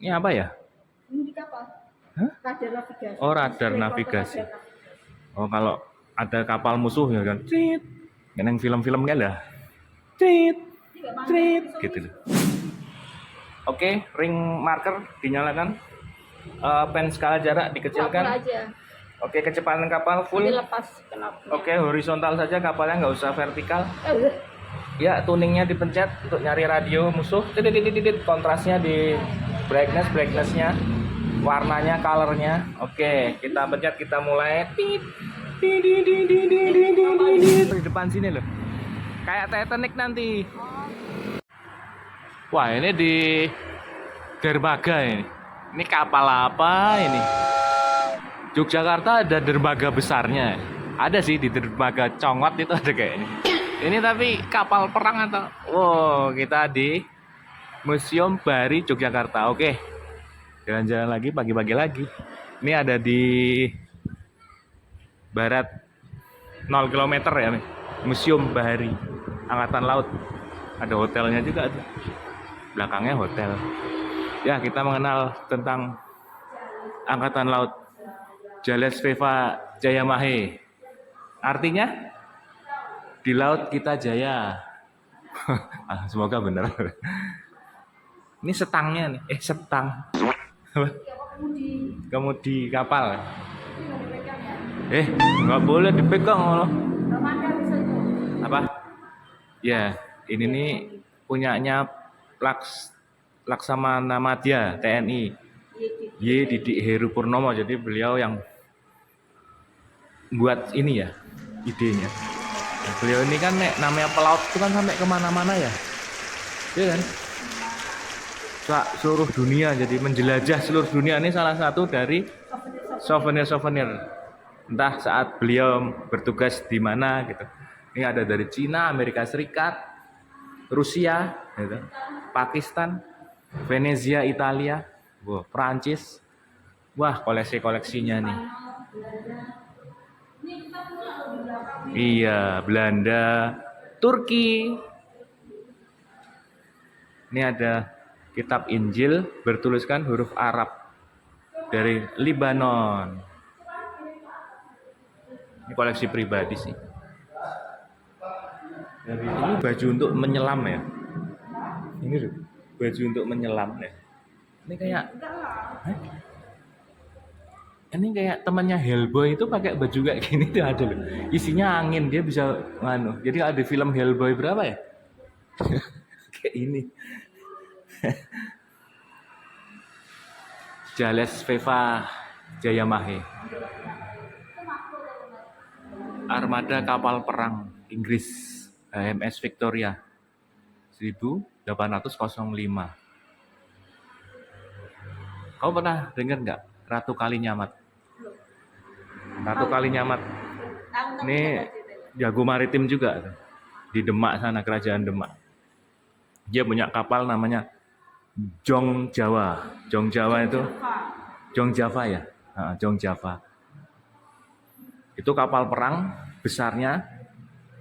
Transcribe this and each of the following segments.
Ini apa ya? Ini di kapal. Hah? Radar navigasi. Oh, radar navigasi. Oh, kalau ada kapal musuh ya kan, crit. Yang film-film kan lah, crit, crit, gitu loh. Oke, ring marker dinyalakan. Pen skala jarak dikecilkan. Aja. Oke, kecepatan kapal full. Dilepas kenapa? Oke, horizontal saja kapalnya, nggak usah vertikal. Ya, tuningnya dipencet untuk nyari radio musuh. Titit, kontrasnya di brightnessnya, warnanya, colornya. Oke, kita pencet, kita mulai. Di depan sini loh, kayak Titanic nanti. Wah, ini di dermaga ini. Ini kapal apa ini? Yogyakarta ada dermaga besarnya. Ada sih di dermaga Congot itu ada kayaknya. Ini tapi kapal perang atau? Wow, kita di Museum Bahari Yogyakarta. Oke, jalan-jalan lagi, pagi-pagi lagi. Ini ada di barat 0 km ya nih. Museum Bahari Angkatan Laut. Ada hotelnya juga tuh. Belakangnya hotel. Ya, kita mengenal tentang Angkatan Laut. Jales Veva Jayamahe. Artinya di laut kita jaya. Semoga benar. Ini setangnya nih. Setang. Kemudi kapal. Nggak boleh dipegang loh. Apa? Ya, ini nih punyanya Laksamana Madya TNI. Y. Didik Heru Purnomo. Jadi beliau yang buat ini ya, idenya. Nah, beliau ini kan namanya pelaut itu kan sampai kemana-mana ya, iya kan? Seluruh dunia, jadi menjelajah seluruh dunia. Ini salah satu dari souvenir. Entah saat beliau bertugas di mana gitu. Ini ada dari Cina, Amerika Serikat, Rusia, gitu. Pakistan, Venezia, Italia, Prancis. Wah, koleksinya nih. Iya, Belanda, Turki. Ini ada kitab Injil bertuliskan huruf Arab dari Lebanon. Ini koleksi pribadi sih. Ini baju untuk menyelam ya. Ini loh, baju untuk menyelam ya. Ini kayak ini kayak temannya Hellboy itu pakai baju kayak gini tuh ada loh. Isinya angin, dia bisa nganu. Jadi ada film Hellboy berapa ya? Kayak ini. Jales Veva Jayamahe. Armada kapal perang Inggris HMS Victoria 1805. Kau pernah dengar nggak Ratu Kalinyamat? Ratu Kalinyamat ini jago maritim juga di Demak sana, kerajaan Demak. Dia punya kapal namanya Jong Jawa. Jong Jawa itu Jong Java ya, Jong Java. Itu kapal perang besarnya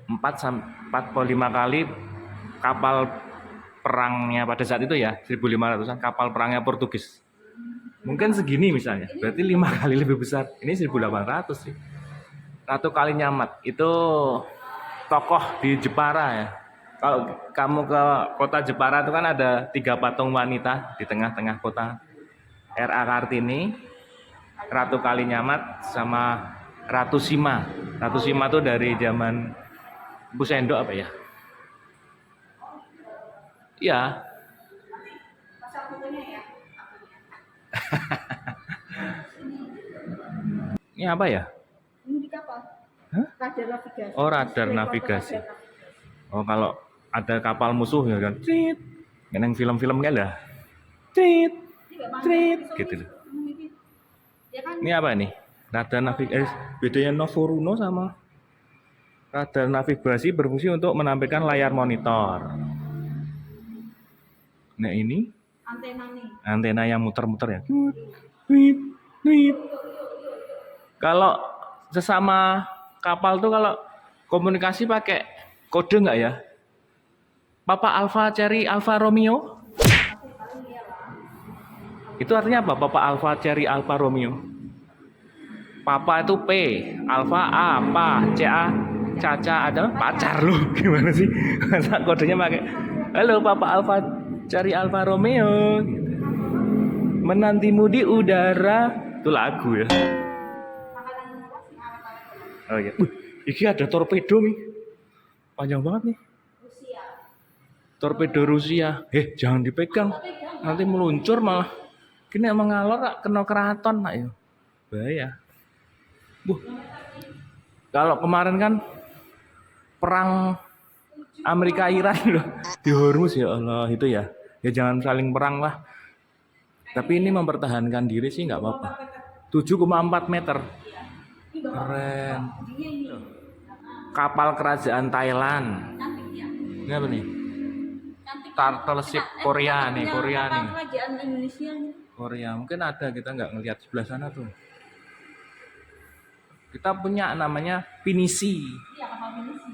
4-5 kali kapal perangnya pada saat itu ya, 1500-an kapal perangnya Portugis. Mungkin segini misalnya, berarti 5 kali lebih besar. Ini 1800 sih. Ratu Kalinyamat itu tokoh di Jepara ya. Kalau kamu ke kota Jepara itu kan ada 3 patung wanita di tengah-tengah kota. R.A. Kartini, Ratu Kalinyamat, sama Ratu Sima. Ratu Sima itu dari zaman Bu Sendok apa ya? Iya. Ini apa ya? Ini di kapal. Radar navigasi. Oh, radar navigasi. Oh, kalau ada kapal musuh ya kan, crit. Yang film-film kan lah, crit, gitu loh. Ini apa nih? Radar navigasi. Bedanya Novoruno sama radar navigasi berfungsi untuk menampilkan layar monitor. Nah ini antena yang muter-muter ya. Kalau sesama kapal tuh kalau komunikasi pakai kode nggak ya? Papa Alpha Cherry Alfa Romeo? Itu artinya apa? Papa Alpha Cherry Alfa Romeo. Papa itu P, Alpha A, Pa, CA, Caca ada pacar lu. Gimana sih? Masa kodenya pakai halo Papa Alpha Cherry Alfa Romeo. Gitu. Menantimu di udara. Itu lagu ya. Oh iya. Ini ada torpedo nih. Panjang banget nih. Torpedo Rusia. Jangan dipegang. Nanti meluncur malah. Kini mengalor kena keraton nak ya. Bahaya. Kalau kemarin kan perang Amerika Iran loh di Hormuz ya Allah itu ya. Ya jangan saling perang lah. Tapi ini mempertahankan diri sih nggak apa-apa. 7,4 meter. Keren. Kapal kerajaan Thailand. Ini apa nih? Turtle ship Korea nih, Korea nih. Kerajaan Indonesia. Korea, mungkin ada kita nggak ngelihat sebelah sana tuh. Kita punya namanya Pinisi.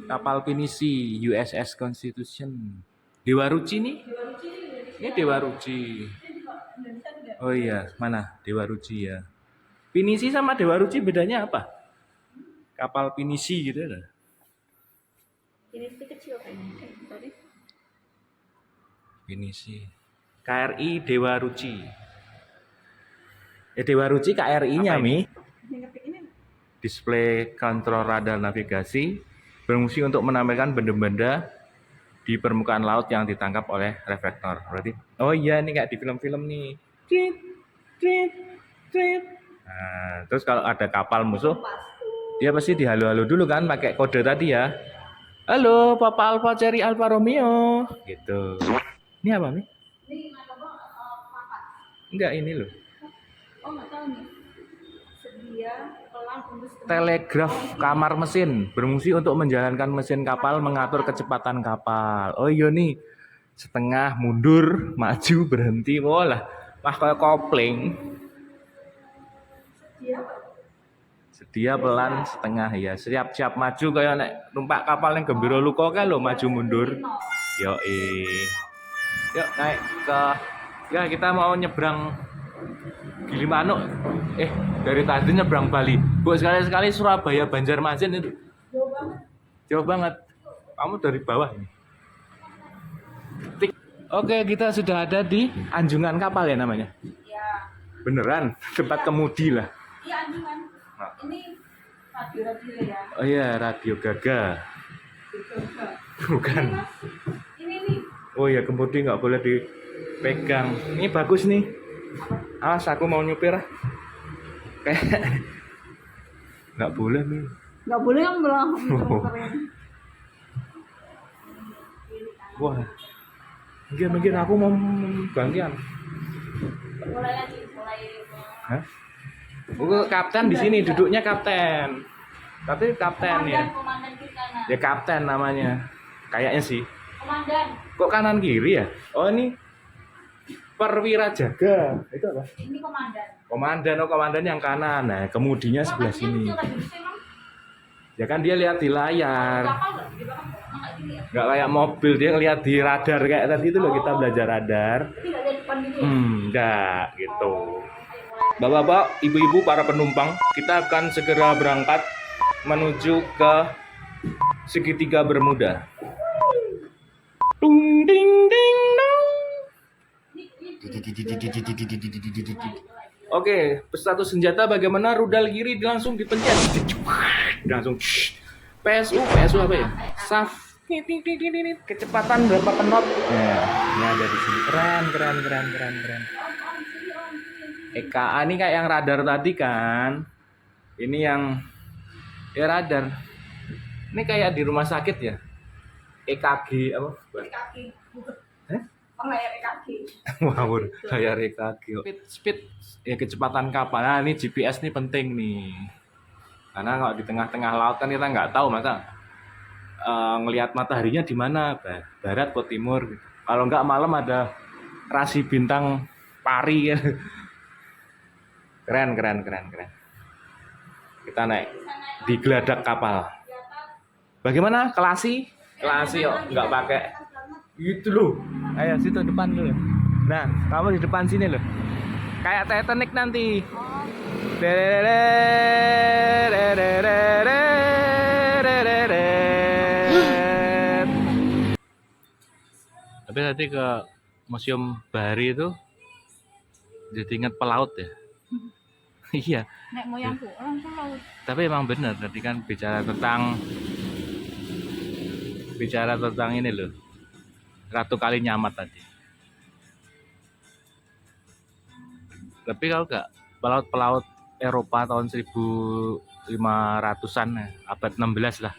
Kapal Pinisi USS Constitution. Dewa Ruci nih. Ini Dewa Ruci. Oh iya, mana Dewa Ruci ya. Pinisi sama Dewa Ruci bedanya apa? Kapal Pinisi gitu ya. Pinisi kecil kayaknya. Pinisi. KRI Dewa Ruci. Ya Dewa Ruci KRI-nya Mi. Display kontrol radar navigasi berfungsi untuk menampilkan benda-benda di permukaan laut yang ditangkap oleh reflektor. Berarti oh iya ini kayak di film-film nih. Nah, terus kalau ada kapal musuh dia pasti dihalo-halo dulu kan pakai kode tadi ya. Halo Papa Alpha Cherry Alfa Romeo gitu. Ini apa Mi? Enggak ini loh. Oh nggak tahu nih. Sedia pelang untuk Telegraf kamar mesin berfungsi untuk menjalankan mesin kapal mengatur kecepatan kapal. Oh iya nih setengah mundur maju berhenti lah kayak kopling. Sedia pelan setengah ya siap maju kayak nek numpak kapal yang gembira luka kan lo maju mundur. Yuk naik ke ya kita mau nyebrang Gilimanuk. Dari tadi nyebrang Bali. Bu sekali-sekali Surabaya Banjarmasin itu. Jauh banget. Kamu dari bawah ini. Oke, kita sudah ada di anjungan kapal ya namanya. ya. Beneran, tempat kemudi lah. Iya anjungan. Nah. Ini radio ya. Oh iya, Radio Gaga. Bukan. Ini nih. Oh iya, kemudi nggak boleh dipegang. Ini bagus nih. Awas aku mau nyupir. Kayak nggak boleh nih. Nggak boleh yang belang. Wah. Mungkin aku mau gantian. Mulai lagi. Hah? Kapten di sini duduknya kapten. Tapi kapten ya. Komandan kita nah. Ya kapten namanya. Kayaknya sih. Komandan. Kok kanan kiri ya? Oh ini perwira jaga. Itu apa? Ini komandan. Komandan yang kanan. Nah, kemudinya sebelah sini. Ya kan dia lihat di layar. Nggak kayak mobil, dia ngeliat di radar kayak tadi itu loh kita belajar radar. Enggak gitu. Bapak-bapak, ibu-ibu, para penumpang, kita akan segera berangkat menuju ke segitiga Bermuda. Dung ding ding dong. Oke, status senjata bagaimana? Rudal kiri langsung dipencet. Langsung PSU apa ya? SAF. Kecepatan berapa knot? Nah, ini ada di sini. Keren. EKA ini kayak yang radar tadi kan. Ini yang ya radar. Ini kayak di rumah sakit ya. EKG apa? EKG. Hah? Layar EKG. Ngawur, layar EKG. Speed ya kecepatan kapal. Nah, ini GPS nih penting nih. Karena kalau di tengah-tengah laut kan kita nggak tahu masa ngelihat mataharinya di mana, barat atau timur gitu. Kalau nggak malam ada rasi bintang pari ya. Keren. Kita naik di geladak kapal. Bagaimana? Kelasi yuk, nggak pakai. Gitu loh. Ayo situ depan dulu. Nah, kamu di depan sini loh. Kayak Titanic nanti. Oh, Tapi tadi ke Museum Bahari itu jadi ingat pelaut ya. Iya, nek moyangku orang tuh laut. tapi emang bener tadi kan bicara tentang ini loh. Ratu Kalinyamat tadi. Tapi kalau nggak pelaut-pelaut Eropa tahun 1500-an ya, abad 16 lah.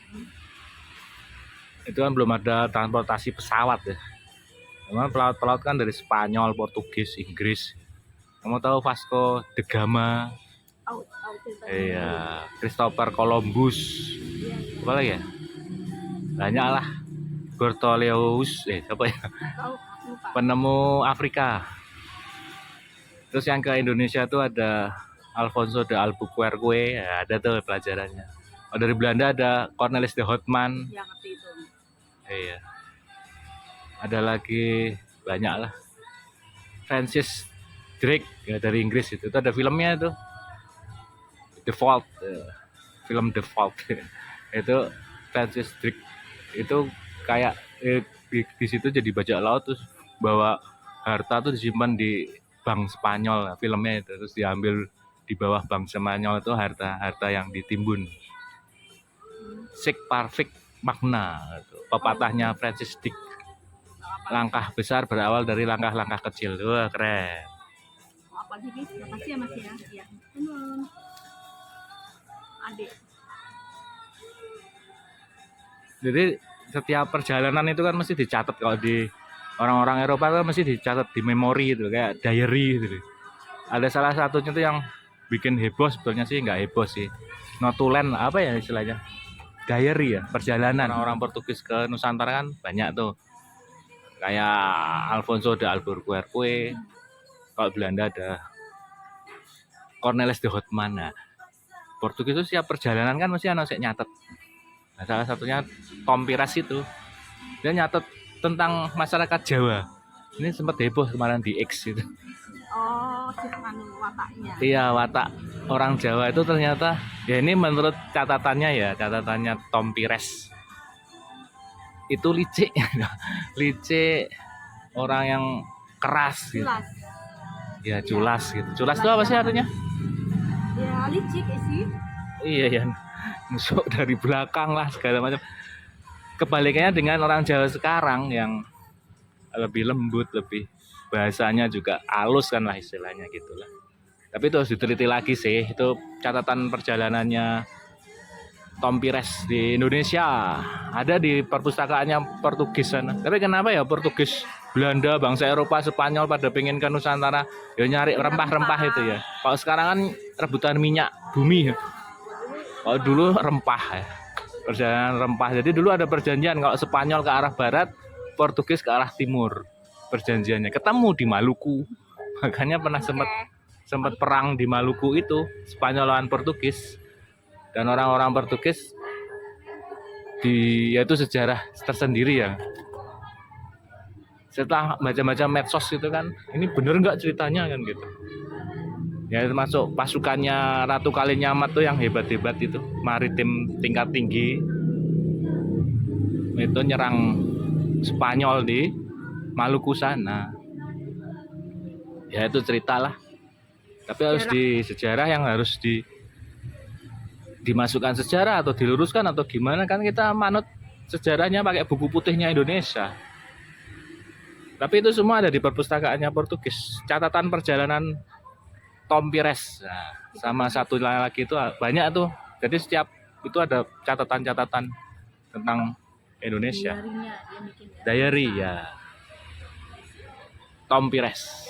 Itu kan belum ada transportasi pesawat ya. Memang pelaut-pelaut kan dari Spanyol, Portugis, Inggris. Kamu tahu Vasco da Gama, Out cerita. iya, Christopher Columbus, Iya, iya. apa lagi ya? Banyak lah. Bartolomeus, siapa ya? Tahu lupa. Penemu Afrika. Terus yang ke Indonesia tuh ada Alfonso de Albuquerque, ya, ada tuh pelajarannya. Oh, dari Belanda ada Cornelis de Houtman, Yang ngerti itu. iya. Ada lagi banyak lah. Francis Drake ya dari Inggris itu ada filmnya tuh. The Fault, film The Fault. Itu Francis Drake itu kayak di situ jadi bajak laut terus bawa harta tuh disimpan di bank Spanyol filmnya itu terus diambil di bawah bank Spanyol itu harta yang ditimbun. Sic Parvis Magna itu pepatahnya Francis Drake. Langkah besar berawal dari langkah-langkah kecil. Wah, keren. Apa sih, Bis? Makasih ya, Mas ya. Iya. Teman. Adik. Jadi setiap perjalanan itu kan mesti dicatat kalau di orang-orang Eropa kan mesti dicatat di memori gitu kayak diary gitu. Ada salah satunya tuh yang bikin heboh sebetulnya sih nggak heboh sih. Notulen apa ya istilahnya? Diary ya, perjalanan. Orang-orang Portugis ke Nusantara kan banyak tuh. Kayak Alfonso de Albuquerque. Kalau Belanda ada Cornelis de Houtman. Nah, Portugis itu setiap perjalanan kan mesti anak nyatet. Nah, salah satunya Tom Pires itu dia nyatet tentang masyarakat Jawa. Ini sempat heboh kemarin di X itu. Oh, anu wataknya. Iya, watak orang Jawa itu ternyata ya ini menurut catatannya Tom Pires itu licik, licik orang yang keras gitu. Jelas. Ya culas gitu. Culas itu apa sih artinya? Ya licik sih. Iya ya, nusuk dari belakang lah segala macam. Kebalikannya dengan orang Jawa sekarang yang lebih lembut, lebih bahasanya juga halus kan lah istilahnya gitulah. Tapi itu harus diteliti lagi sih. Itu catatan perjalanannya Tom Pires di Indonesia. Ada di perpustakaannya Portugis sana. Tapi kenapa ya Portugis, Belanda, bangsa Eropa, Spanyol pada pengen ke Nusantara ya nyari rempah-rempah itu ya. Kalau sekarang kan rebutan minyak bumi ya. Kalau dulu rempah ya. Perjalanan rempah. Jadi dulu ada perjanjian kalau Spanyol ke arah barat, Portugis ke arah timur. Perjanjiannya ketemu di Maluku. Makanya pernah sempat perang di Maluku itu, Spanyol lawan Portugis. Dan orang-orang Portugis yaitu sejarah tersendiri ya. Setelah baca-baca medsos gitu kan, ini bener nggak ceritanya kan gitu. Ya termasuk pasukannya Ratu Kalinyamat tuh yang hebat-hebat itu, maritim tingkat tinggi. Itu nyerang Spanyol di Maluku sana. Ya itu cerita lah. Tapi harus di sejarah yang harus dimasukkan sejarah atau diluruskan atau gimana kan kita manut sejarahnya pakai buku putihnya Indonesia. Tapi itu semua ada di perpustakaannya Portugis. Catatan perjalanan Tom Pires. Nah, sama satu lagi itu banyak tuh. Jadi setiap itu ada catatan-catatan tentang Indonesia. Diary-nya dia bikin ya. Diary ya. Tom Pires.